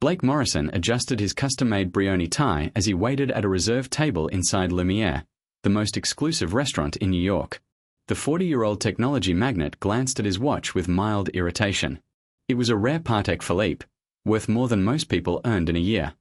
Blake Morrison adjusted his custom-made brioni tie as he waited at a reserved table inside Lumiere, the most exclusive restaurant in New York. The 40-year-old technology magnate glanced at his watch with mild irritation. It was a rare Patek Philippe, worth more than most people earned in a year.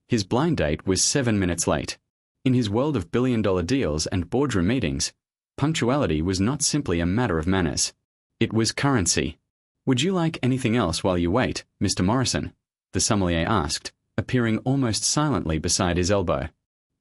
His blind date was 7 minutes late. In his world of billion-dollar deals and boardroom meetings, punctuality was not simply a matter of manners. It was currency. "Would you like anything else while you wait, Mr. Morrison?" the sommelier asked, appearing almost silently beside his elbow.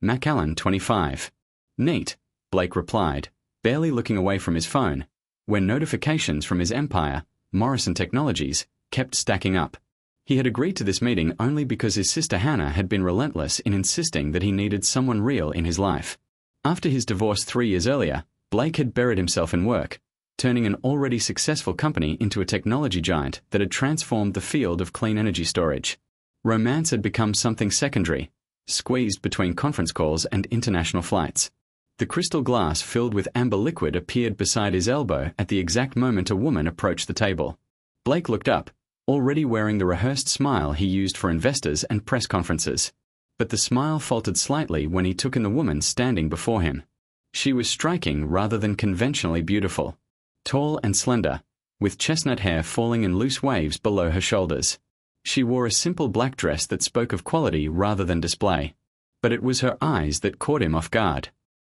"Macallan, 25. "Neat," Blake replied, barely looking away from his phone, where notifications from his empire, Morrison Technologies, kept stacking up. He had agreed to this meeting only because his sister Hannah had been relentless in insisting that he needed someone real in his life. After his divorce 3 years earlier, Blake had buried himself in work, turning an already successful company into a technology giant that had transformed the field of clean energy storage. Romance had become something secondary, squeezed between conference calls and international flights. The crystal glass filled with amber liquid appeared beside his elbow at the exact moment a woman approached the table. Blake looked up, already wearing the rehearsed smile he used for investors and press conferences. But the smile faltered slightly when he took in the woman standing before him. She was striking rather than conventionally beautiful. Tall and slender, with chestnut hair falling in loose waves below her shoulders. She wore a simple black dress that spoke of quality rather than display. But it was her eyes that caught him off guard.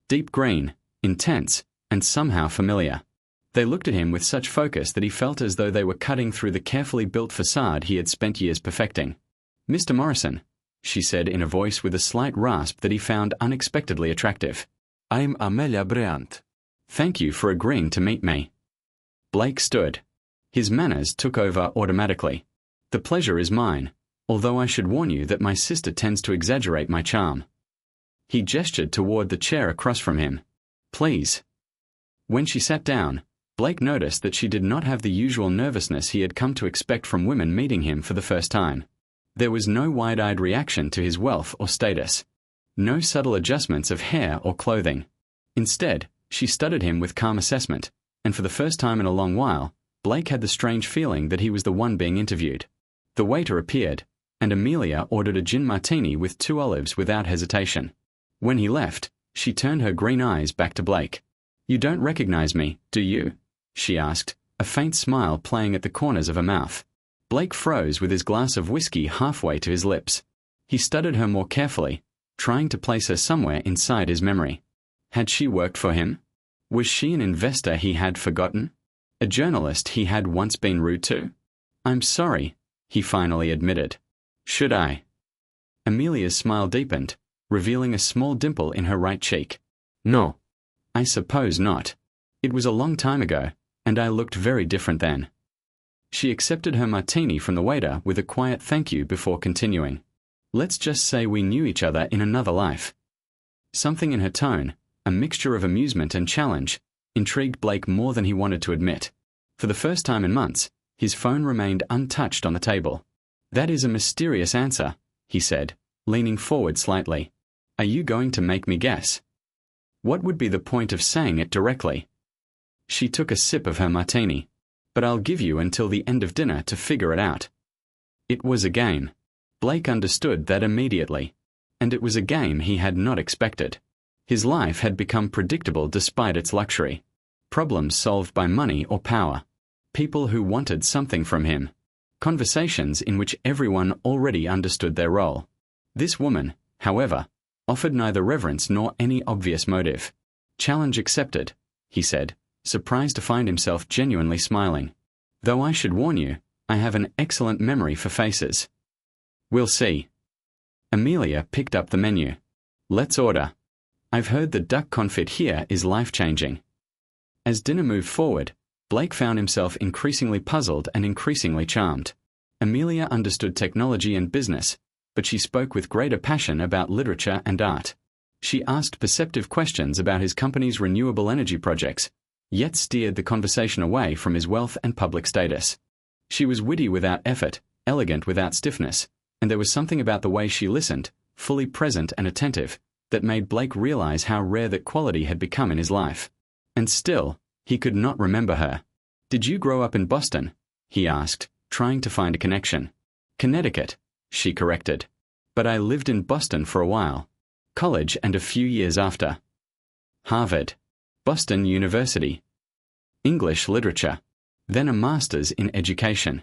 Deep green, intense, and somehow familiar. They looked at him with such focus that he felt as though they were cutting through the carefully built facade he had spent years perfecting. "Mr. Morrison," she said in a voice with a slight rasp that he found unexpectedly attractive. "I'm Amelia Bryant. Thank you for agreeing to meet me." Blake stood. His manners took over automatically. "The pleasure is mine, although I should warn you that my sister tends to exaggerate my charm." He gestured toward the chair across from him. "Please." When she sat down, Blake noticed that she did not have the usual nervousness he had come to expect from women meeting him for the first time. There was no wide-eyed reaction to his wealth or status. No subtle adjustments of hair or clothing. Instead, she studied him with calm assessment, and for the first time in a long while, Blake had the strange feeling that he was the one being interviewed. The waiter appeared, and Amelia ordered a gin martini with 2 olives without hesitation. When he left, she turned her green eyes back to Blake. "You don't recognize me, do you?" she asked, a faint smile playing at the corners of her mouth. Blake froze with his glass of whiskey halfway to his lips. He studied her more carefully, trying to place her somewhere inside his memory. Had she worked for him? Was she an investor he had forgotten? A journalist he had once been rude to? "I'm sorry," he finally admitted. "Should I?" Amelia's smile deepened, revealing a small dimple in her right cheek. "No. I suppose not. It was a long time ago, and I looked very different then." She accepted her martini from the waiter with a quiet thank you before continuing. "Let's just say we knew each other in another life." Something in her tone, a mixture of amusement and challenge, intrigued Blake more than he wanted to admit. For the first time in months, his phone remained untouched on the table. "That is a mysterious answer," he said, leaning forward slightly. "Are you going to make me guess? What would be the point of saying it directly?" She took a sip of her martini. "But I'll give you until the end of dinner to figure it out." It was a game. Blake understood that immediately. And it was a game he had not expected. His life had become predictable despite its luxury. Problems solved by money or power. People who wanted something from him. Conversations in which everyone already understood their role. This woman, however, offered neither reverence nor any obvious motive. "Challenge accepted," he said, surprised to find himself genuinely smiling. "Though I should warn you, I have an excellent memory for faces." "We'll see." Amelia picked up the menu. "Let's order. I've heard the duck confit here is life-changing." As dinner moved forward, Blake found himself increasingly puzzled and increasingly charmed. Amelia understood technology and business, but she spoke with greater passion about literature and art. She asked perceptive questions about his company's renewable energy projects, yet steered the conversation away from his wealth and public status. She was witty without effort, elegant without stiffness, and there was something about the way she listened, fully present and attentive, that made Blake realize how rare that quality had become in his life. And still, he could not remember her. "Did you grow up in Boston?" he asked, trying to find a connection. "Connecticut," she corrected. But I lived in Boston for a while. College and a few years after. Harvard. Boston University. English literature. Then a master's in education.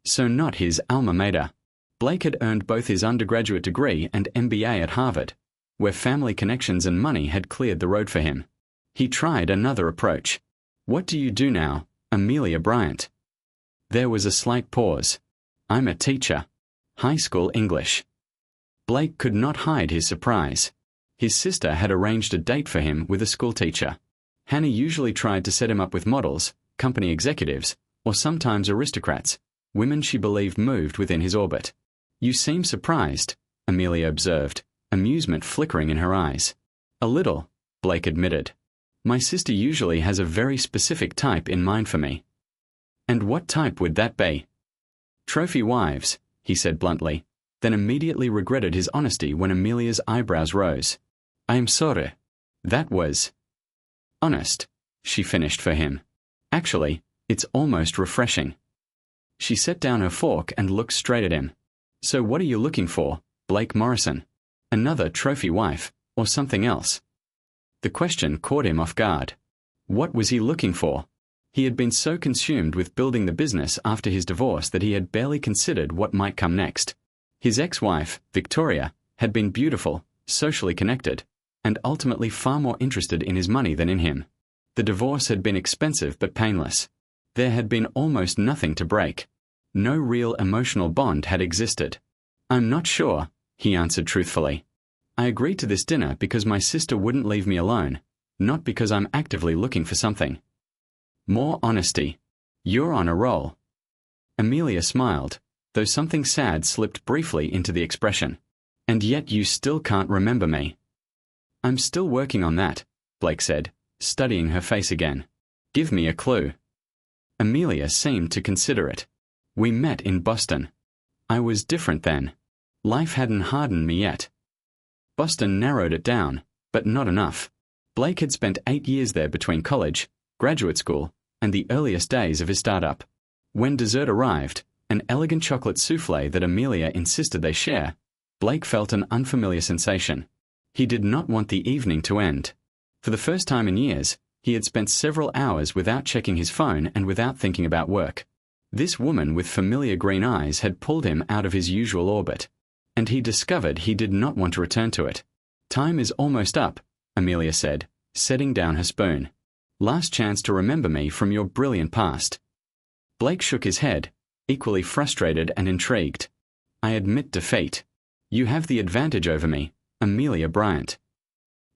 So not his alma mater. Blake had earned both his undergraduate degree and MBA at Harvard, where family connections and money had cleared the road for him. He tried another approach. What do you do now, Amelia Bryant? There was a slight pause. I'm a teacher. High school English. Blake could not hide his surprise. His sister had arranged a date for him with a schoolteacher. Hannah usually tried to set him up with models, company executives, or sometimes aristocrats, women she believed moved within his orbit. You seem surprised, Amelia observed, amusement flickering in her eyes. A little, Blake admitted. My sister usually has a very specific type in mind for me. And what type would that be? Trophy wives, he said bluntly, then immediately regretted his honesty when Amelia's eyebrows rose. I am sorry. That was honest, she finished for him. Actually, it's almost refreshing. She set down her fork and looked straight at him. So what are you looking for, Blake Morrison? Another trophy wife, or something else? The question caught him off guard. What was he looking for? He had been so consumed with building the business after his divorce that he had barely considered what might come next. His ex-wife, Victoria, had been beautiful, socially connected, and ultimately far more interested in his money than in him. The divorce had been expensive but painless. There had been almost nothing to break. No real emotional bond had existed. I'm not sure, he answered truthfully. I agreed to this dinner because my sister wouldn't leave me alone, not because I'm actively looking for something. More honesty. You're on a roll. Amelia smiled, though something sad slipped briefly into the expression. And yet you still can't remember me. I'm still working on that, Blake said, studying her face again. Give me a clue. Amelia seemed to consider it. We met in Boston. I was different then. Life hadn't hardened me yet. Boston narrowed it down, but not enough. Blake had spent 8 years there between college, graduate school, and the earliest days of his startup. When dessert arrived, an elegant chocolate souffle that Amelia insisted they share, Blake felt an unfamiliar sensation. He did not want the evening to end. For the first time in years, he had spent several hours without checking his phone and without thinking about work. This woman with familiar green eyes had pulled him out of his usual orbit, and he discovered he did not want to return to it. Time is almost up, Amelia said, setting down her spoon. Last chance to remember me from your brilliant past. Blake shook his head, equally frustrated and intrigued. I admit defeat. You have the advantage over me, Amelia Bryant.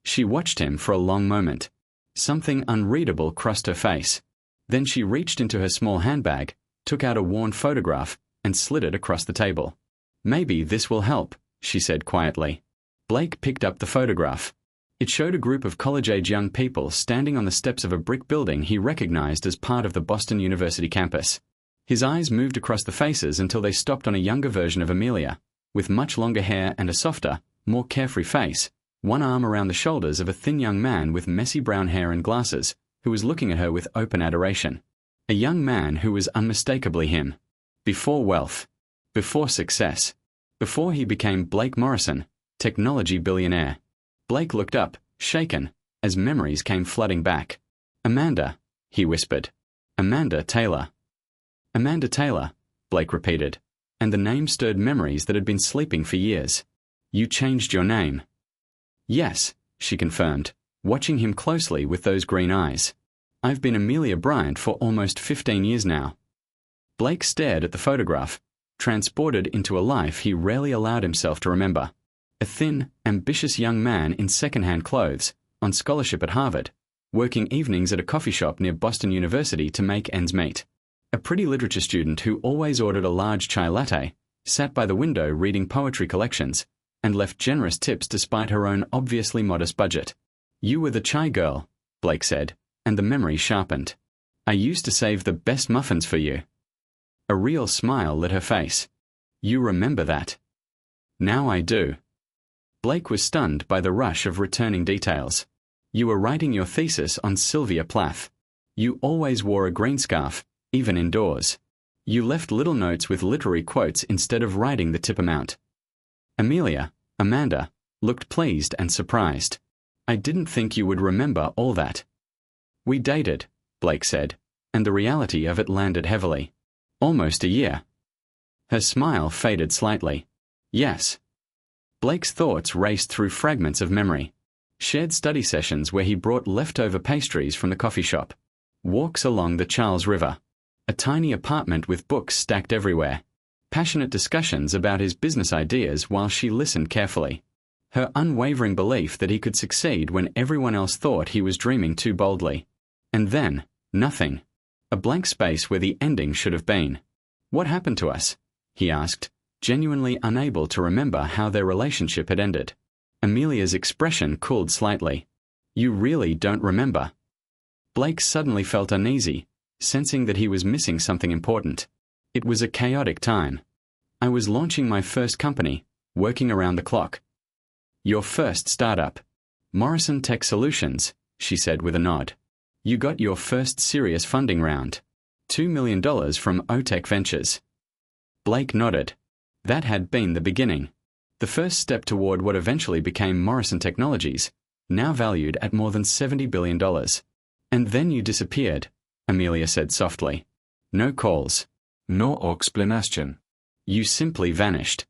She watched him for a long moment. Something unreadable crossed her face. Then she reached into her small handbag, took out a worn photograph, and slid it across the table. Maybe this will help, she said quietly. Blake picked up the photograph. It showed a group of college-age young people standing on the steps of a brick building he recognized as part of the Boston University campus. His eyes moved across the faces until they stopped on a younger version of Amelia, with much longer hair and a softer, more carefree face, one arm around the shoulders of a thin young man with messy brown hair and glasses, who was looking at her with open adoration. A young man who was unmistakably him. Before wealth. Before success. Before he became Blake Morrison, technology billionaire. Blake looked up, shaken, as memories came flooding back. Amanda, he whispered. Amanda Taylor. Amanda Taylor, Blake repeated, and the name stirred memories that had been sleeping for years. You changed your name. Yes, she confirmed, watching him closely with those green eyes. I've been Amelia Bryant for almost 15 years now. Blake stared at the photograph, transported into a life he rarely allowed himself to remember. A thin, ambitious young man in second-hand clothes, on scholarship at Harvard, working evenings at a coffee shop near Boston University to make ends meet. A pretty literature student who always ordered a large chai latte, sat by the window reading poetry collections, and left generous tips despite her own obviously modest budget. You were the chai girl, Blake said, and the memory sharpened. I used to save the best muffins for you. A real smile lit her face. You remember that. Now I do. Blake was stunned by the rush of returning details. You were writing your thesis on Sylvia Plath. You always wore a green scarf, even indoors. You left little notes with literary quotes instead of writing the tip amount. Amanda, looked pleased and surprised. I didn't think you would remember all that. We dated, Blake said, and the reality of it landed heavily. Almost a year. Her smile faded slightly. Yes. Blake's thoughts raced through fragments of memory. Shared study sessions where he brought leftover pastries from the coffee shop. Walks along the Charles River. A tiny apartment with books stacked everywhere. Passionate discussions about his business ideas while she listened carefully. Her unwavering belief that he could succeed when everyone else thought he was dreaming too boldly. And then, nothing. A blank space where the ending should have been. What happened to us? He asked, genuinely unable to remember how their relationship had ended. Amelia's expression cooled slightly. You really don't remember? Blake suddenly felt uneasy, sensing that he was missing something important. It was a chaotic time. I was launching my first company, working around the clock. Your first startup. Morrison Tech Solutions, she said with a nod. You got your first serious funding round. $2 million from OTech Ventures. Blake nodded. That had been the beginning. The first step toward what eventually became Morrison Technologies, now valued at more than $70 billion. And then you disappeared, Amelia said softly. No calls. No explanation. You simply vanished.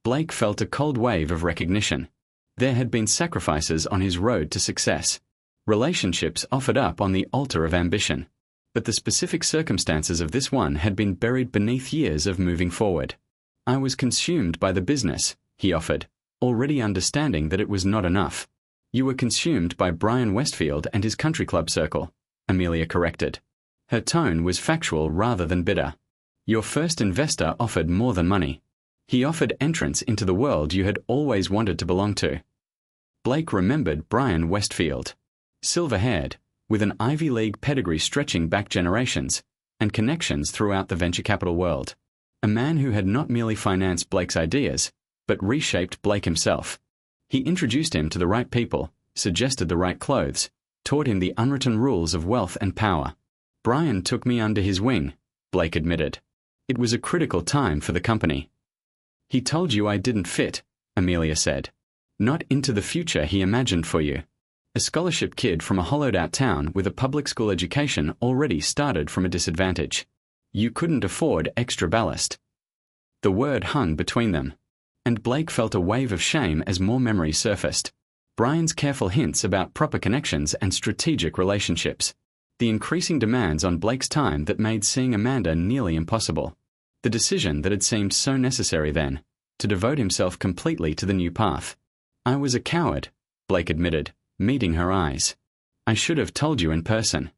Blake felt a cold wave of recognition. There had been sacrifices on his road to success. Relationships offered up on the altar of ambition. But the specific circumstances of this one had been buried beneath years of moving forward. I was consumed by the business, he offered, already understanding that it was not enough. You were consumed by Brian Westfield and his country club circle, Amelia corrected. Her tone was factual rather than bitter. Your first investor offered more than money. He offered entrance into the world you had always wanted to belong to. Blake remembered Brian Westfield. Silver-haired, with an Ivy League pedigree stretching back generations, and connections throughout the venture capital world. A man who had not merely financed Blake's ideas, but reshaped Blake himself. He introduced him to the right people, suggested the right clothes, taught him the unwritten rules of wealth and power. Brian took me under his wing, Blake admitted. It was a critical time for the company. He told you I didn't fit, Amelia said. Not into the future he imagined for you. A scholarship kid from a hollowed-out town with a public school education already started from a disadvantage. You couldn't afford extra ballast. The word hung between them, and Blake felt a wave of shame as more memories surfaced. Brian's careful hints about proper connections and strategic relationships. The increasing demands on Blake's time that made seeing Amanda nearly impossible. The decision that had seemed so necessary then, to devote himself completely to the new path. I was a coward, Blake admitted, meeting her eyes. I should have told you in person.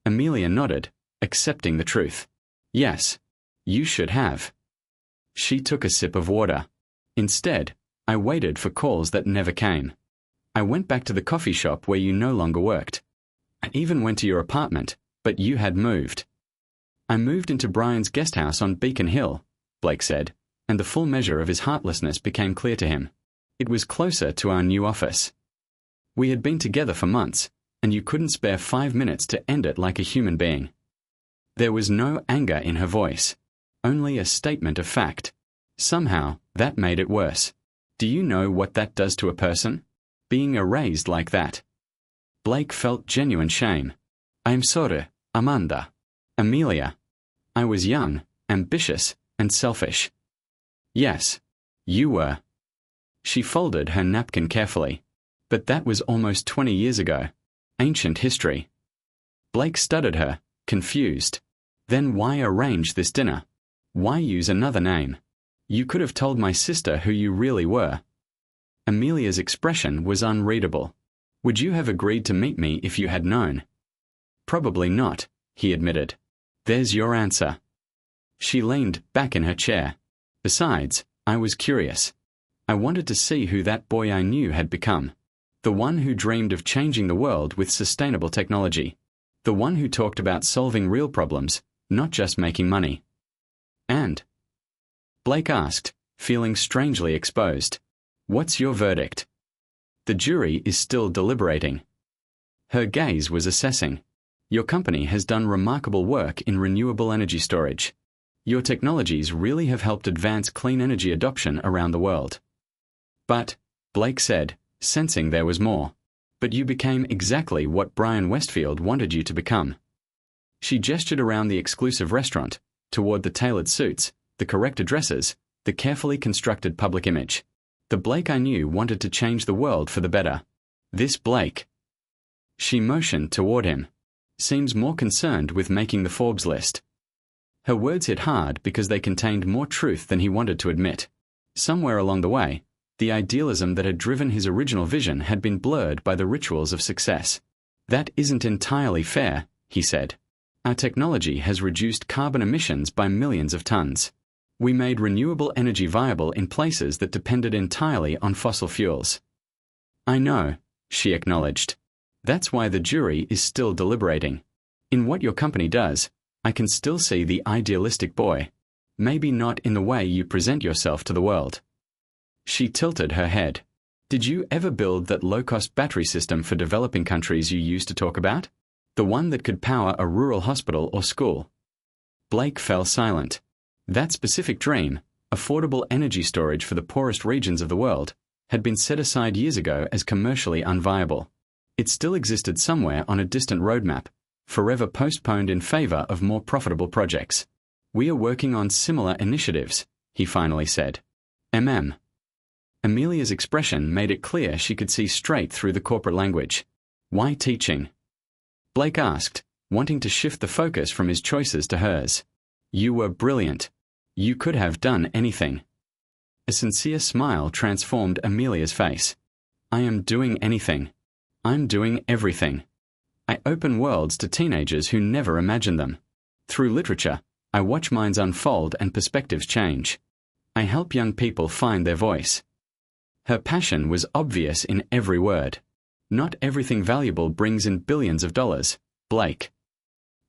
Amelia nodded, accepting the truth. Yes, you should have. She took a sip of water. Instead, I waited for calls that never came. I went back to the coffee shop where you no longer worked. I even went to your apartment, but you had moved. I moved into Brian's guest house on Beacon Hill, Blake said, and the full measure of his heartlessness became clear to him. It was closer to our new office. We had been together for months, and you couldn't spare 5 minutes to end it like a human being. There was no anger in her voice, only a statement of fact. Somehow, that made it worse. Do you know what that does to a person? Being erased like that. Blake felt genuine shame. I'm sorry, Amanda. Amelia. I was young, ambitious, and selfish. Yes, you were. She folded her napkin carefully. But that was almost 20 years ago. Ancient history. Blake studied her, confused. Then why arrange this dinner? Why use another name? You could have told my sister who you really were. Amelia's expression was unreadable. Would you have agreed to meet me if you had known? Probably not, he admitted. There's your answer. She leaned back in her chair. Besides, I was curious. I wanted to see who that boy I knew had become. The one who dreamed of changing the world with sustainable technology. The one who talked about solving real problems, not just making money. And? Blake asked, feeling strangely exposed. What's your verdict? The jury is still deliberating. Her gaze was assessing. Your company has done remarkable work in renewable energy storage. Your technologies really have helped advance clean energy adoption around the world. But, Blake said, sensing there was more. But you became exactly what Brian Westfield wanted you to become. She gestured around the exclusive restaurant, toward the tailored suits, the correct addresses, the carefully constructed public image. The Blake I knew wanted to change the world for the better. This Blake. She motioned toward him. Seems more concerned with making the Forbes list. Her words hit hard because they contained more truth than he wanted to admit. Somewhere along the way, the idealism that had driven his original vision had been blurred by the rituals of success. That isn't entirely fair, he said. Our technology has reduced carbon emissions by millions of tons. We made renewable energy viable in places that depended entirely on fossil fuels. I know, she acknowledged. That's why the jury is still deliberating. In what your company does, I can still see the idealistic boy. Maybe not in the way you present yourself to the world. She tilted her head. Did you ever build that low-cost battery system for developing countries you used to talk about? The one that could power a rural hospital or school? Blake fell silent. That specific dream, affordable energy storage for the poorest regions of the world, had been set aside years ago as commercially unviable. It still existed somewhere on a distant roadmap, forever postponed in favor of more profitable projects. We are working on similar initiatives, he finally said. Amelia's expression made it clear she could see straight through the corporate language. Why teaching? Blake asked, wanting to shift the focus from his choices to hers. You were brilliant. You could have done anything. A sincere smile transformed Amelia's face. I am doing anything. I'm doing everything. I open worlds to teenagers who never imagined them. Through literature, I watch minds unfold and perspectives change. I help young people find their voice. Her passion was obvious in every word. Not everything valuable brings in billions of dollars, Blake.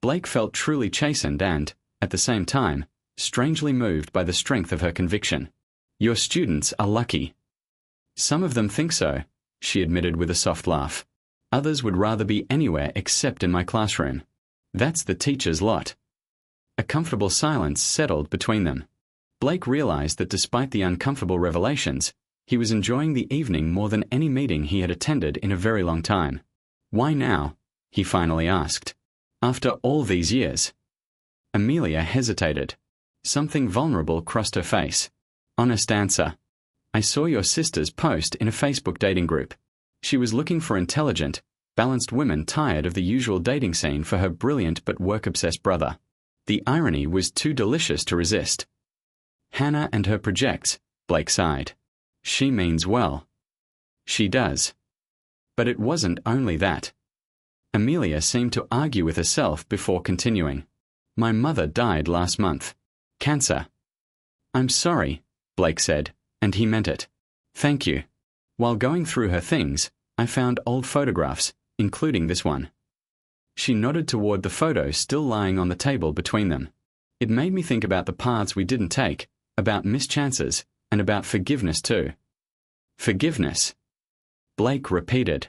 Blake felt truly chastened and, at the same time, strangely moved by the strength of her conviction. Your students are lucky. Some of them think so, she admitted with a soft laugh. Others would rather be anywhere except in my classroom. That's the teacher's lot. A comfortable silence settled between them. Blake realized that despite the uncomfortable revelations, he was enjoying the evening more than any meeting he had attended in a very long time. Why now? He finally asked. After all these years. Amelia hesitated. Something vulnerable crossed her face. Honest answer. I saw your sister's post in a Facebook dating group. She was looking for intelligent, balanced women tired of the usual dating scene for her brilliant but work-obsessed brother. The irony was too delicious to resist. Hannah and her projects, Blake sighed. She means well. She does. But it wasn't only that. Amelia seemed to argue with herself before continuing. My mother died last month. Cancer. I'm sorry, Blake said, and he meant it. Thank you. While going through her things, I found old photographs, including this one. She nodded toward the photo still lying on the table between them. It made me think about the paths we didn't take, about mischances, and about forgiveness too. Forgiveness? Blake repeated.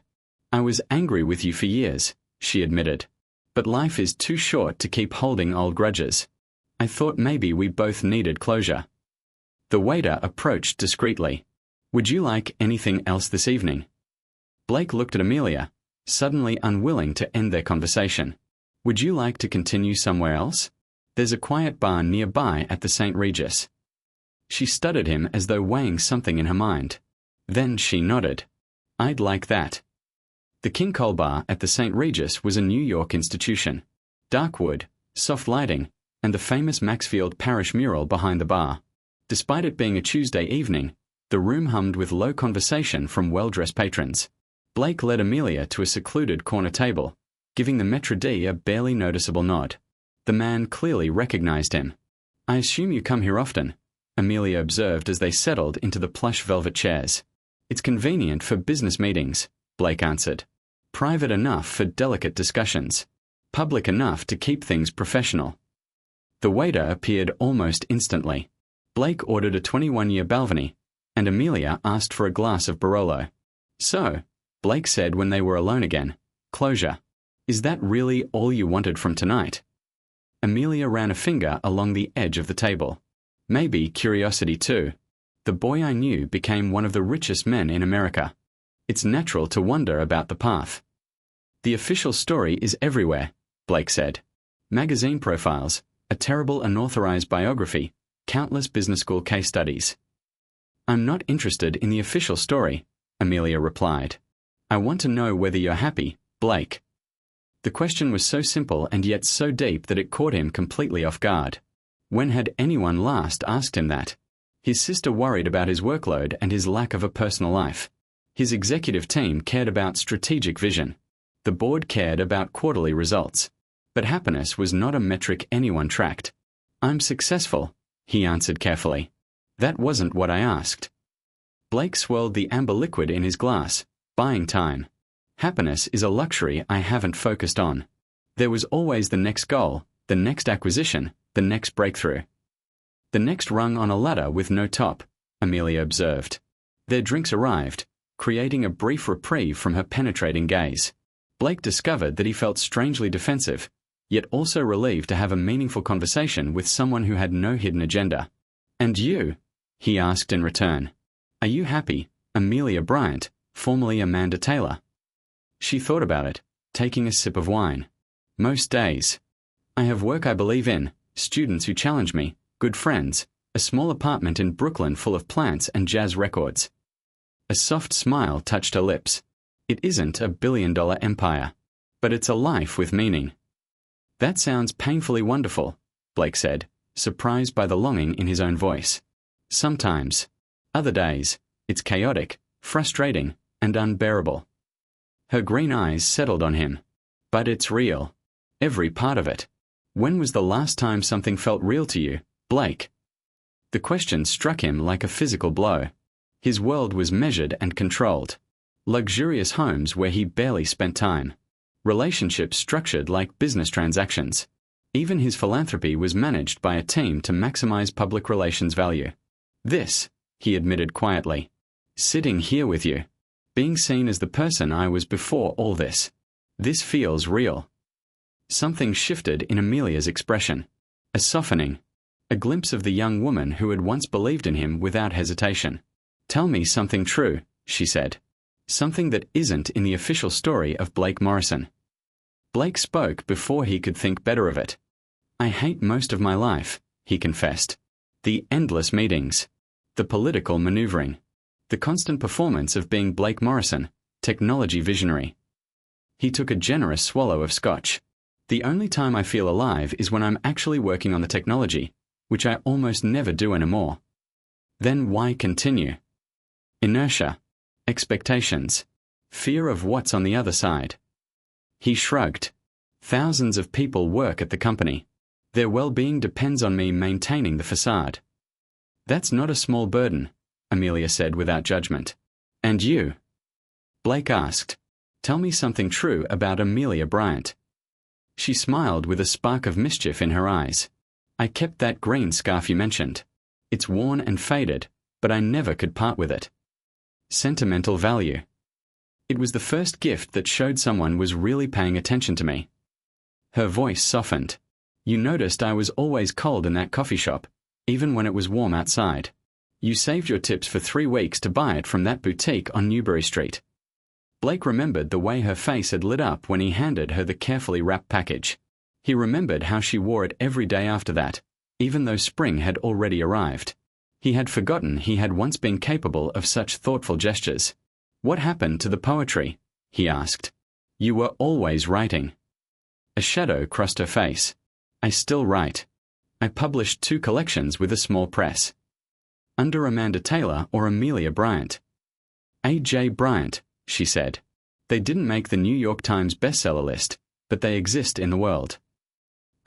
I was angry with you for years, she admitted. But life is too short to keep holding old grudges. I thought maybe we both needed closure. The waiter approached discreetly. Would you like anything else this evening? Blake looked at Amelia, suddenly unwilling to end their conversation. Would you like to continue somewhere else? There's a quiet bar nearby at the St. Regis. She studied him as though weighing something in her mind. Then she nodded. I'd like that. The King Cole Bar at the St. Regis was a New York institution. Dark wood, soft lighting, and the famous Maxfield Parrish mural behind the bar. Despite it being a Tuesday evening, the room hummed with low conversation from well-dressed patrons. Blake led Amelia to a secluded corner table, giving the maître d' a barely noticeable nod. The man clearly recognized him. I assume you come here often, Amelia observed as they settled into the plush velvet chairs. It's convenient for business meetings, Blake answered. Private enough for delicate discussions. Public enough to keep things professional. The waiter appeared almost instantly. Blake ordered a 21-year Balvenie, and Amelia asked for a glass of Barolo. So, Blake said when they were alone again, closure. Is that really all you wanted from tonight? Amelia ran a finger along the edge of the table. Maybe curiosity too. The boy I knew became one of the richest men in America. It's natural to wonder about the path. The official story is everywhere, Blake said. Magazine profiles, a terrible unauthorized biography, countless business school case studies. I'm not interested in the official story, Amelia replied. I want to know whether you're happy, Blake. The question was so simple and yet so deep that it caught him completely off guard. When had anyone last asked him that? His sister worried about his workload and his lack of a personal life. His executive team cared about strategic vision. The board cared about quarterly results. But happiness was not a metric anyone tracked. I'm successful, he answered carefully. That wasn't what I asked. Blake swirled the amber liquid in his glass, buying time. Happiness is a luxury I haven't focused on. There was always the next goal, the next acquisition, the next breakthrough. The next rung on a ladder with no top, Amelia observed. Their drinks arrived, creating a brief reprieve from her penetrating gaze. Blake discovered that he felt strangely defensive, yet also relieved to have a meaningful conversation with someone who had no hidden agenda. And you? He asked in return. Are you happy, Amelia Bryant, formerly Amanda Taylor? She thought about it, taking a sip of wine. Most days. I have work I believe in, students who challenge me, good friends, a small apartment in Brooklyn full of plants and jazz records. A soft smile touched her lips. It isn't a billion-dollar empire, but it's a life with meaning. That sounds painfully wonderful, Blake said, surprised by the longing in his own voice. Sometimes. Other days, it's chaotic, frustrating, and unbearable. Her green eyes settled on him. But it's real. Every part of it. When was the last time something felt real to you, Blake? The question struck him like a physical blow. His world was measured and controlled. Luxurious homes where he barely spent time. Relationships structured like business transactions. Even his philanthropy was managed by a team to maximize public relations value. This, he admitted quietly. Sitting here with you. Being seen as the person I was before all this. This feels real. Something shifted in Amelia's expression. A softening. A glimpse of the young woman who had once believed in him without hesitation. Tell me something true, she said. Something that isn't in the official story of Blake Morrison. Blake spoke before he could think better of it. I hate most of my life, he confessed. The endless meetings. The political maneuvering. The constant performance of being Blake Morrison, technology visionary. He took a generous swallow of scotch. The only time I feel alive is when I'm actually working on the technology, which I almost never do anymore. Then why continue? Inertia. Expectations. Fear of what's on the other side. He shrugged. Thousands of people work at the company. Their well-being depends on me maintaining the facade. That's not a small burden, Amelia said without judgment. And you? Blake asked. Tell me something true about Amelia Bryant. She smiled with a spark of mischief in her eyes. I kept that green scarf you mentioned. It's worn and faded, but I never could part with it. Sentimental value. It was the first gift that showed someone was really paying attention to me. Her voice softened. You noticed I was always cold in that coffee shop, even when it was warm outside. You saved your tips for 3 weeks to buy it from that boutique on Newbury Street. Blake remembered the way her face had lit up when he handed her the carefully wrapped package. He remembered how she wore it every day after that, even though spring had already arrived. He had forgotten he had once been capable of such thoughtful gestures. What happened to the poetry? He asked. You were always writing. A shadow crossed her face. I still write. I published 2 collections with a small press. Under Amanda Taylor or Amelia Bryant. A.J. Bryant, she said. They didn't make the New York Times bestseller list, but they exist in the world.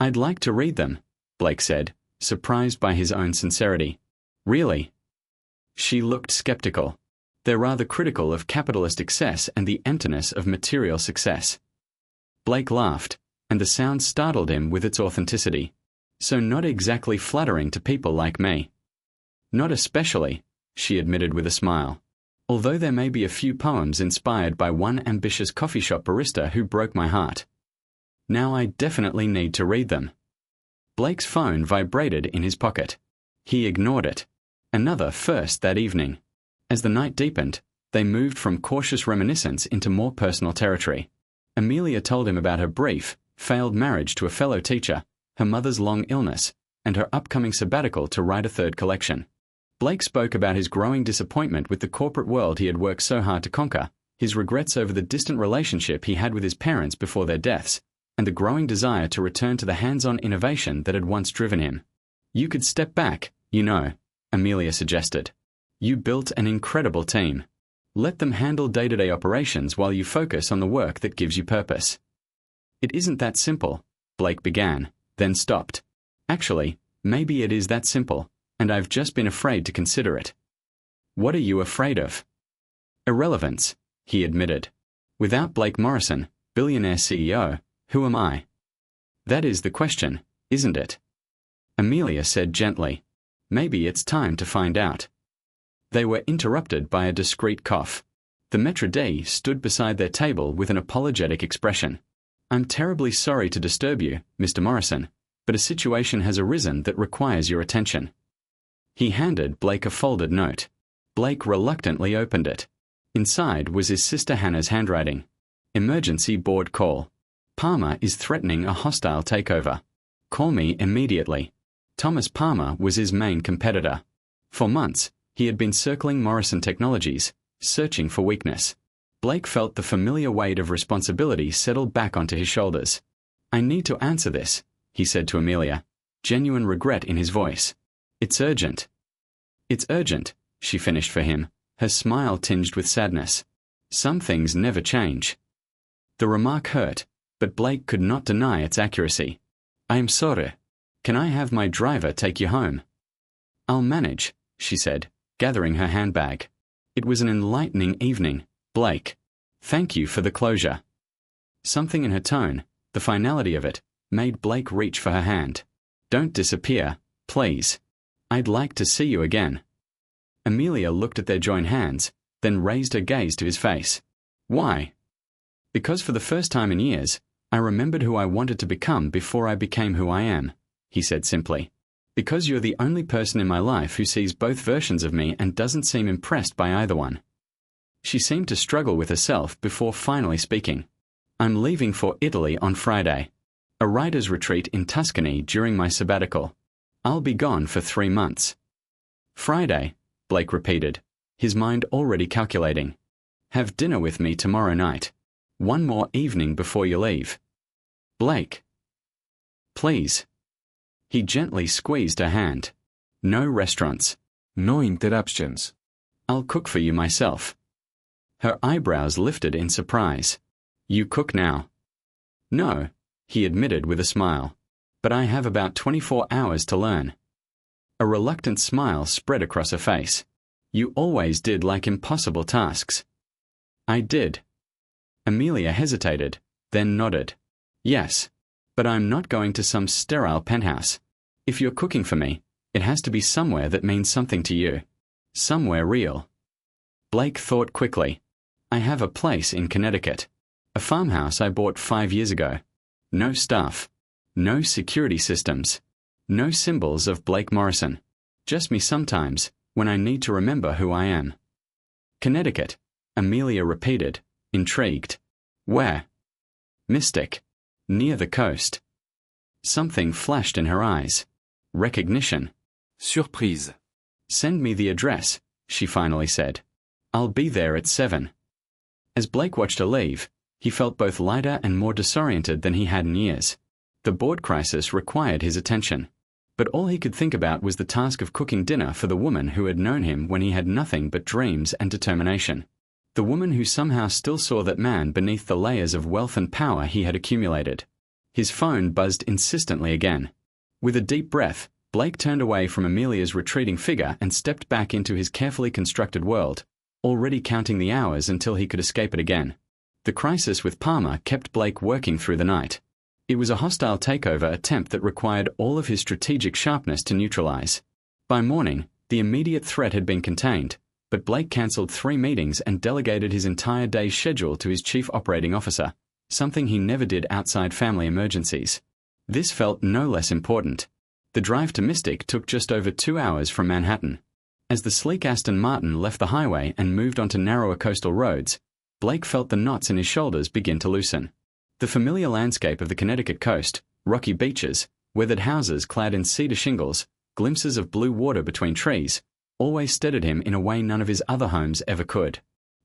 I'd like to read them, Blake said, surprised by his own sincerity. Really? She looked skeptical. They're rather critical of capitalist excess and the emptiness of material success. Blake laughed, and the sound startled him with its authenticity. So not exactly flattering to people like me. Not especially, she admitted with a smile. Although there may be a few poems inspired by one ambitious coffee shop barista who broke my heart. Now I definitely need to read them. Blake's phone vibrated in his pocket. He ignored it. Another first that evening. As the night deepened, they moved from cautious reminiscence into more personal territory. Amelia told him about her brief, failed marriage to a fellow teacher, her mother's long illness, and her upcoming sabbatical to write a third collection. Blake spoke about his growing disappointment with the corporate world he had worked so hard to conquer, his regrets over the distant relationship he had with his parents before their deaths, and the growing desire to return to the hands-on innovation that had once driven him. "You could step back, you know," Amelia suggested. "You built an incredible team. Let them handle day-to-day operations while you focus on the work that gives you purpose." "It isn't that simple," Blake began, then stopped. "Actually, maybe it is that simple, and I've just been afraid to consider it." "What are you afraid of?" "Irrelevance," he admitted. "Without Blake Morrison, billionaire CEO, who am I?" "That is the question, isn't it?" Amelia said gently. "Maybe it's time to find out." They were interrupted by a discreet cough. The maître d' stood beside their table with an apologetic expression. "I'm terribly sorry to disturb you, Mr. Morrison, but a situation has arisen that requires your attention." He handed Blake a folded note. Blake reluctantly opened it. Inside was his sister Hannah's handwriting. "Emergency board call. Palmer is threatening a hostile takeover. Call me immediately." Thomas Palmer was his main competitor. For months, he had been circling Morrison Technologies, searching for weakness. Blake felt the familiar weight of responsibility settle back onto his shoulders. "I need to answer this," he said to Amelia, genuine regret in his voice. "It's urgent." "It's urgent," she finished for him, her smile tinged with sadness. "Some things never change." The remark hurt, but Blake could not deny its accuracy. "I am sorry. Can I have my driver take you home?" "I'll manage," she said, gathering her handbag. "It was an enlightening evening, Blake. Thank you for the closure." Something in her tone, the finality of it, made Blake reach for her hand. "Don't disappear, please. I'd like to see you again." Amelia looked at their joined hands, then raised her gaze to his face. "Why?" "Because for the first time in years, I remembered who I wanted to become before I became who I am," he said simply. "Because you're the only person in my life who sees both versions of me and doesn't seem impressed by either one." She seemed to struggle with herself before finally speaking. "I'm leaving for Italy on Friday. A writer's retreat in Tuscany during my sabbatical. I'll be gone for 3 months." "Friday," Blake repeated, his mind already calculating. "Have dinner with me tomorrow night. One more evening before you leave." "Blake." "Please." He gently squeezed her hand. "No restaurants. No interruptions. I'll cook for you myself." Her eyebrows lifted in surprise. "You cook now?" "No," he admitted with a smile. "But I have about 24 hours to learn." A reluctant smile spread across her face. "You always did like impossible tasks." "I did." Amelia hesitated, then nodded. "Yes. But I'm not going to some sterile penthouse. If you're cooking for me, it has to be somewhere that means something to you. Somewhere real." Blake thought quickly. "I have a place in Connecticut. A farmhouse I bought 5 years ago. No staff. No security systems. No symbols of Blake Morrison. Just me sometimes, when I need to remember who I am." "Connecticut," Amelia repeated, intrigued. "Where?" "Mystic. Near the coast." Something flashed in her eyes. Recognition. Surprise. "Send me the address," she finally said. "I'll be there at 7. As Blake watched her leave, he felt both lighter and more disoriented than he had in years. The board crisis required his attention. But all he could think about was the task of cooking dinner for the woman who had known him when he had nothing but dreams and determination. The woman who somehow still saw that man beneath the layers of wealth and power he had accumulated. His phone buzzed insistently again. With a deep breath, Blake turned away from Amelia's retreating figure and stepped back into his carefully constructed world, already counting the hours until he could escape it again. The crisis with Palmer kept Blake working through the night. It was a hostile takeover attempt that required all of his strategic sharpness to neutralize. By morning, the immediate threat had been contained, but Blake cancelled 3 meetings and delegated his entire day's schedule to his chief operating officer, something he never did outside family emergencies. This felt no less important. The drive to Mystic took just over 2 hours from Manhattan. As the sleek Aston Martin left the highway and moved onto narrower coastal roads, Blake felt the knots in his shoulders begin to loosen. The familiar landscape of the Connecticut coast, rocky beaches, weathered houses clad in cedar shingles, glimpses of blue water between trees, always steadied him in a way none of his other homes ever could.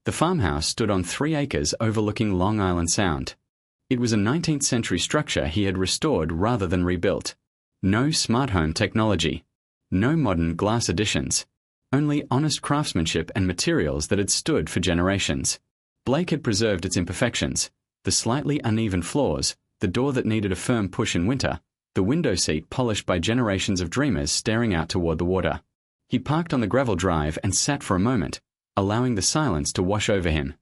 The farmhouse stood on 3 acres overlooking Long Island Sound. It was a 19th century structure he had restored rather than rebuilt. No smart home technology. No modern glass additions. Only honest craftsmanship and materials that had stood for generations. Blake had preserved its imperfections, the slightly uneven floors, the door that needed a firm push in winter, the window seat polished by generations of dreamers staring out toward the water. He parked on the gravel drive and sat for a moment, allowing the silence to wash over him.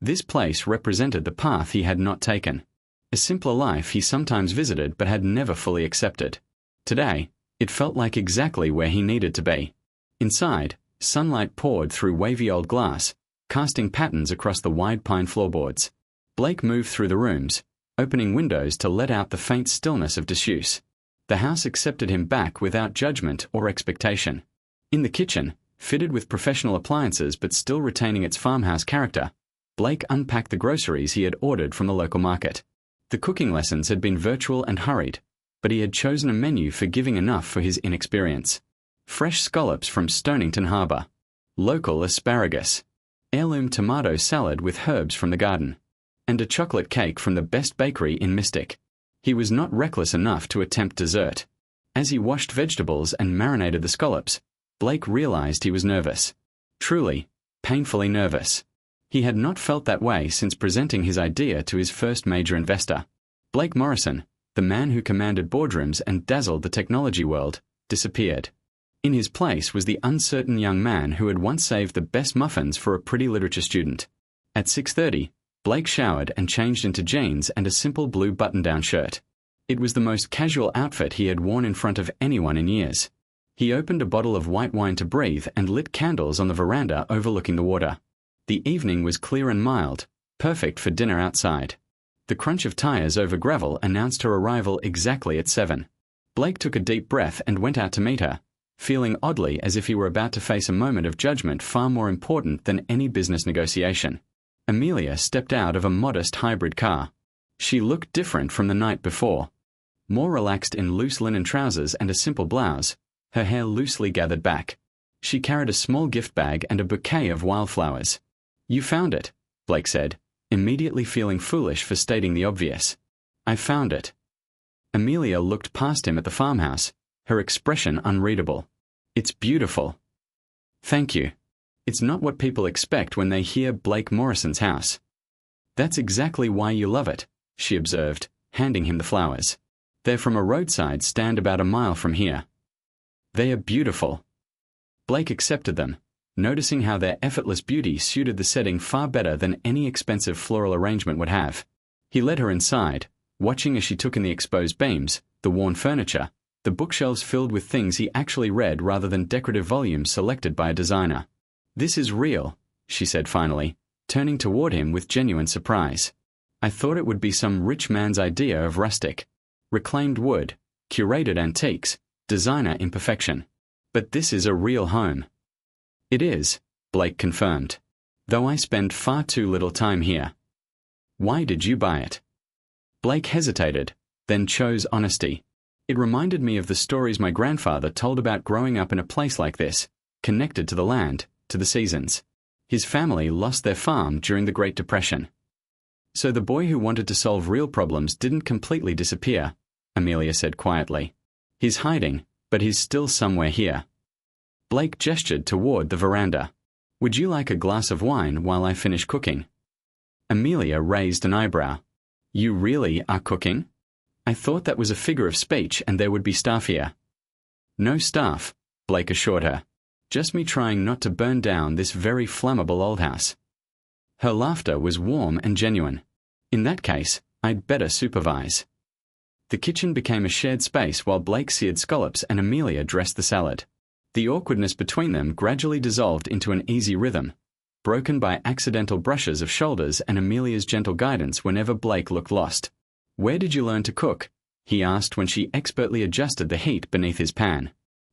This place represented the path he had not taken. A simpler life he sometimes visited but had never fully accepted. Today, it felt like exactly where he needed to be. Inside, sunlight poured through wavy old glass, casting patterns across the wide pine floorboards. Blake moved through the rooms, opening windows to let out the faint stillness of disuse. The house accepted him back without judgment or expectation. In the kitchen, fitted with professional appliances but still retaining its farmhouse character, Blake unpacked the groceries he had ordered from the local market. The cooking lessons had been virtual and hurried, but he had chosen a menu forgiving enough for his inexperience. Fresh scallops from Stonington Harbor, local asparagus, heirloom tomato salad with herbs from the garden, and a chocolate cake from the best bakery in Mystic. He was not reckless enough to attempt dessert. As he washed vegetables and marinated the scallops, Blake realized he was nervous. Truly, painfully nervous. He had not felt that way since presenting his idea to his first major investor. Blake Morrison, the man who commanded boardrooms and dazzled the technology world, disappeared. In his place was the uncertain young man who had once saved the best muffins for a pretty literature student. At 6:30, Blake showered and changed into jeans and a simple blue button-down shirt. It was the most casual outfit he had worn in front of anyone in years. He opened a bottle of white wine to breathe and lit candles on the veranda overlooking the water. The evening was clear and mild, perfect for dinner outside. The crunch of tires over gravel announced her arrival exactly at 7. Blake took a deep breath and went out to meet her, feeling oddly as if he were about to face a moment of judgment far more important than any business negotiation. Amelia stepped out of a modest hybrid car. She looked different from the night before. More relaxed in loose linen trousers and a simple blouse, her hair loosely gathered back. She carried a small gift bag and a bouquet of wildflowers. "You found it," Blake said, immediately feeling foolish for stating the obvious. "I found it." Amelia looked past him at the farmhouse, her expression unreadable. "It's beautiful." "Thank you. It's not what people expect when they hear Blake Morrison's house." "That's exactly why you love it," she observed, handing him the flowers. "They're from a roadside stand about a mile from here." "They are beautiful." Blake accepted them, noticing how their effortless beauty suited the setting far better than any expensive floral arrangement would have. He led her inside, watching as she took in the exposed beams, the worn furniture, the bookshelves filled with things he actually read rather than decorative volumes selected by a designer. "This is real," she said finally, turning toward him with genuine surprise. "I thought it would be some rich man's idea of rustic. Reclaimed wood, curated antiques, designer imperfection. But this is a real home." "It is," Blake confirmed, "though I spend far too little time here." "Why did you buy it?" Blake hesitated, then chose honesty. "It reminded me of the stories my grandfather told about growing up in a place like this, connected to the land, to the seasons. His family lost their farm during the Great Depression." "So the boy who wanted to solve real problems didn't completely disappear," Amelia said quietly. "He's hiding, but he's still somewhere here." Blake gestured toward the veranda. "Would you like a glass of wine while I finish cooking?" Amelia raised an eyebrow. "You really are cooking? I thought that was a figure of speech and there would be staff here." "No staff," Blake assured her. "Just me trying not to burn down this very flammable old house." Her laughter was warm and genuine. "In that case, I'd better supervise." The kitchen became a shared space while Blake seared scallops and Amelia dressed the salad. The awkwardness between them gradually dissolved into an easy rhythm, broken by accidental brushes of shoulders and Amelia's gentle guidance whenever Blake looked lost. "Where did you learn to cook?" he asked when she expertly adjusted the heat beneath his pan.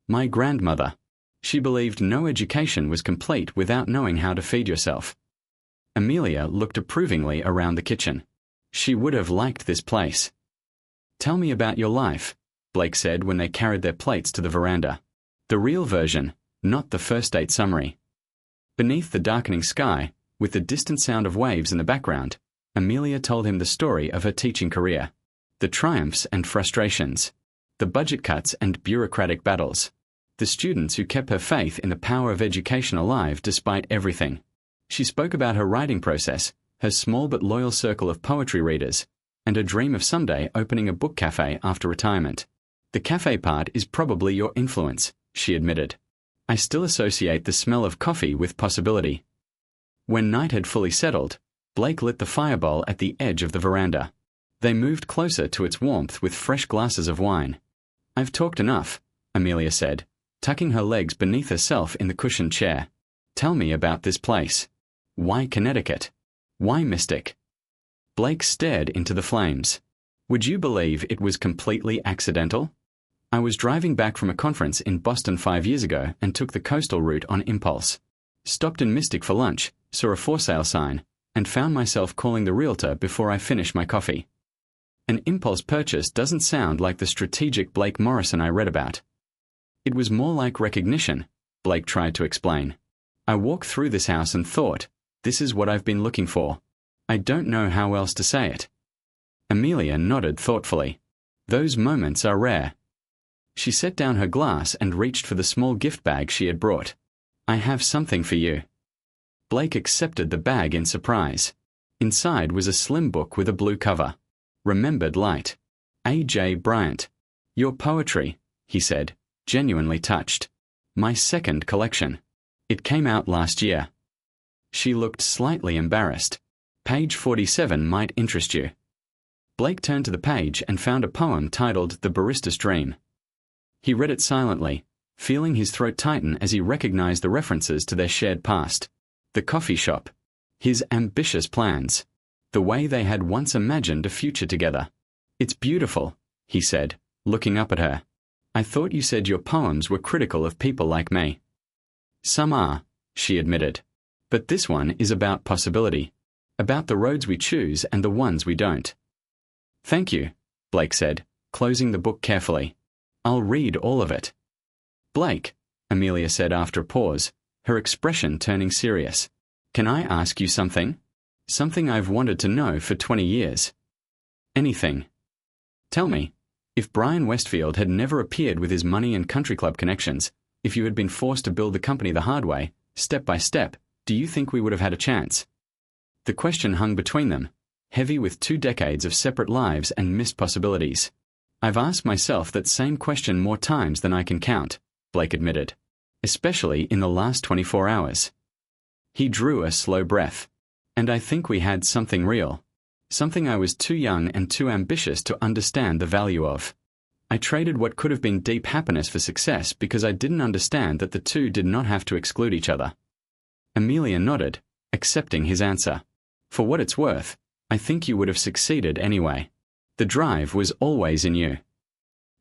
My grandmother. She believed no education was complete without knowing how to feed yourself. Amelia looked approvingly around the kitchen. She would have liked this place. Tell me about your life, Blake said when they carried their plates to the veranda. The real version, not the first date summary. Beneath the darkening sky, with the distant sound of waves in the background, Amelia told him the story of her teaching career. The triumphs and frustrations. The budget cuts and bureaucratic battles. The students who kept her faith in the power of education alive despite everything. She spoke about her writing process, her small but loyal circle of poetry readers, and her dream of someday opening a book cafe after retirement. The cafe part is probably your influence, she admitted. I still associate the smell of coffee with possibility. When night had fully settled, Blake lit the fireball at the edge of the veranda. They moved closer to its warmth with fresh glasses of wine. I've talked enough, Amelia said, tucking her legs beneath herself in the cushioned chair. Tell me about this place. Why Connecticut? Why Mystic? Blake stared into the flames. Would you believe it was completely accidental? I was driving back from a conference in Boston 5 years ago and took the coastal route on impulse. Stopped in Mystic for lunch, saw a for sale sign, and found myself calling the realtor before I finished my coffee. An impulse purchase doesn't sound like the strategic Blake Morrison I read about. It was more like recognition, Blake tried to explain. I walked through this house and thought, this is what I've been looking for. I don't know how else to say it. Amelia nodded thoughtfully. Those moments are rare. She set down her glass and reached for the small gift bag she had brought. I have something for you. Blake accepted the bag in surprise. Inside was a slim book with a blue cover. Remembered Light. A.J. Bryant. Your poetry, he said, genuinely touched. My second collection. It came out last year. She looked slightly embarrassed. Page 47 might interest you. Blake turned to the page and found a poem titled The Barista's Dream. He read it silently, feeling his throat tighten as he recognized the references to their shared past. The coffee shop. His ambitious plans. The way they had once imagined a future together. It's beautiful, he said, looking up at her. I thought you said your poems were critical of people like me. Some are, she admitted. But this one is about possibility. About the roads we choose and the ones we don't. Thank you, Blake said, closing the book carefully. I'll read all of it. Blake, Amelia said after a pause, her expression turning serious. Can I ask you something? Something I've wanted to know for 20 years. Anything. Tell me, if Brian Westfield had never appeared with his money and country club connections, if you had been forced to build the company the hard way, step by step, do you think we would have had a chance? The question hung between them, heavy with 2 decades of separate lives and missed possibilities. I've asked myself that same question more times than I can count, Blake admitted, especially in the last 24 hours. He drew a slow breath. And I think we had something real. Something I was too young and too ambitious to understand the value of. I traded what could have been deep happiness for success because I didn't understand that the two did not have to exclude each other. Amelia nodded, accepting his answer. For what it's worth, I think you would have succeeded anyway. The drive was always in you.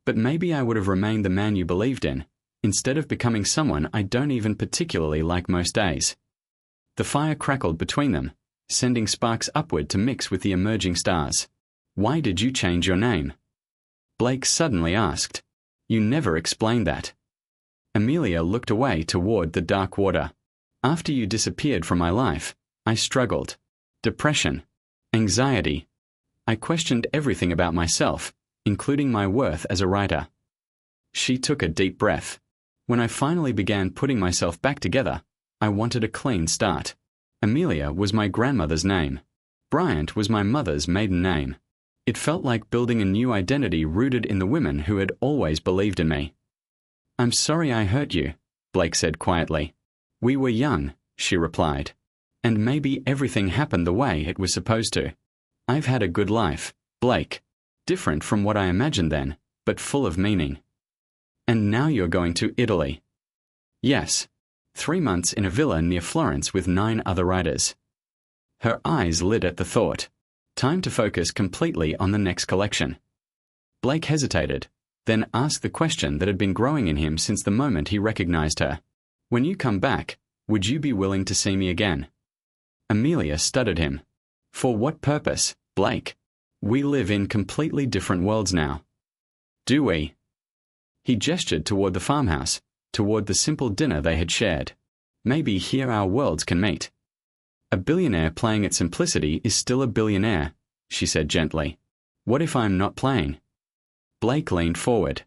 But maybe I would have remained the man you believed in, instead of becoming someone I don't even particularly like most days. The fire crackled between them, sending sparks upward to mix with the emerging stars. Why did you change your name? Blake suddenly asked. You never explained that. Amelia looked away toward the dark water. After you disappeared from my life, I struggled. Depression. Anxiety. I questioned everything about myself, including my worth as a writer. She took a deep breath. When I finally began putting myself back together, I wanted a clean start. Amelia was my grandmother's name. Bryant was my mother's maiden name. It felt like building a new identity rooted in the women who had always believed in me. I'm sorry I hurt you, Blake said quietly. We were young, she replied. And maybe everything happened the way it was supposed to. I've had a good life, Blake. Different from what I imagined then, but full of meaning. And now you're going to Italy. Yes. 3 months in a villa near Florence with 9 other writers. Her eyes lit at the thought. Time to focus completely on the next collection. Blake hesitated, then asked the question that had been growing in him since the moment he recognized her. "When you come back, would you be willing to see me again?" Amelia stuttered him. "For what purpose, Blake? We live in completely different worlds now." "Do we?" He gestured toward the farmhouse, toward the simple dinner they had shared. "Maybe here our worlds can meet." "A billionaire playing at simplicity is still a billionaire," she said gently. "What if I'm not playing?" Blake leaned forward.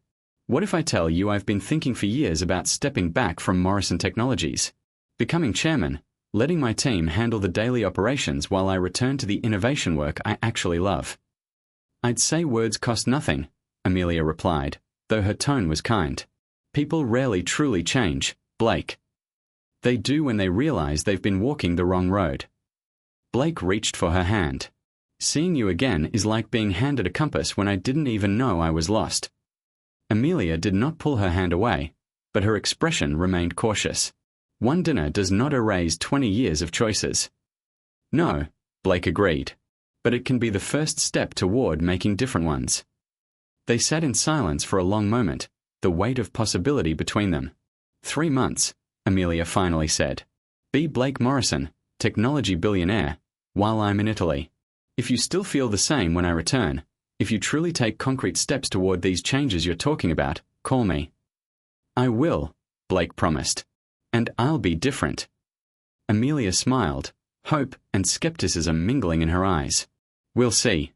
"What if I tell you I've been thinking for years about stepping back from Morrison Technologies, becoming chairman, letting my team handle the daily operations while I return to the innovation work I actually love?" "I'd say words cost nothing," Amelia replied, though her tone was kind. "People rarely truly change, Blake. They do when they realize they've been walking the wrong road." Blake reached for her hand. "Seeing you again is like being handed a compass when I didn't even know I was lost." Amelia did not pull her hand away, but her expression remained cautious. One dinner does not erase 20 years of choices. "No," Blake agreed, "but it can be the first step toward making different ones." They sat in silence for a long moment, the weight of possibility between them. 3 months, Amelia finally said. "Be Blake Morrison, technology billionaire, while I'm in Italy. If you still feel the same when I return, if you truly take concrete steps toward these changes you're talking about, call me." "I will," Blake promised. "And I'll be different." Amelia smiled, hope and skepticism mingling in her eyes. "We'll see."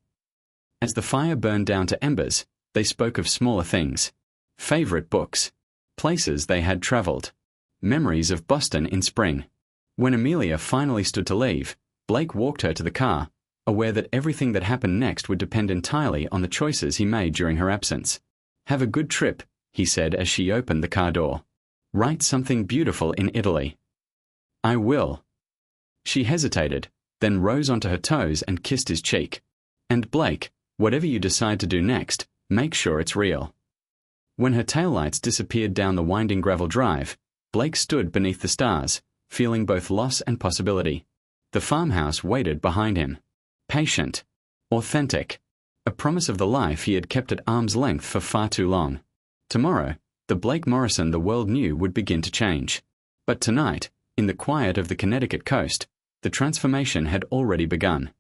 As the fire burned down to embers, they spoke of smaller things. Favorite books. Places they had traveled. Memories of Boston in spring. When Amelia finally stood to leave, Blake walked her to the car, aware that everything that happened next would depend entirely on the choices he made during her absence. "Have a good trip," he said as she opened the car door. "Write something beautiful in Italy." "I will." She hesitated, then rose onto her toes and kissed his cheek. "And Blake, whatever you decide to do next, make sure it's real." When her taillights disappeared down the winding gravel drive, Blake stood beneath the stars, feeling both loss and possibility. The farmhouse waited behind him. Patient. Authentic. A promise of the life he had kept at arm's length for far too long. Tomorrow, the Blake Morrison the world knew would begin to change. But tonight, in the quiet of the Connecticut coast, the transformation had already begun.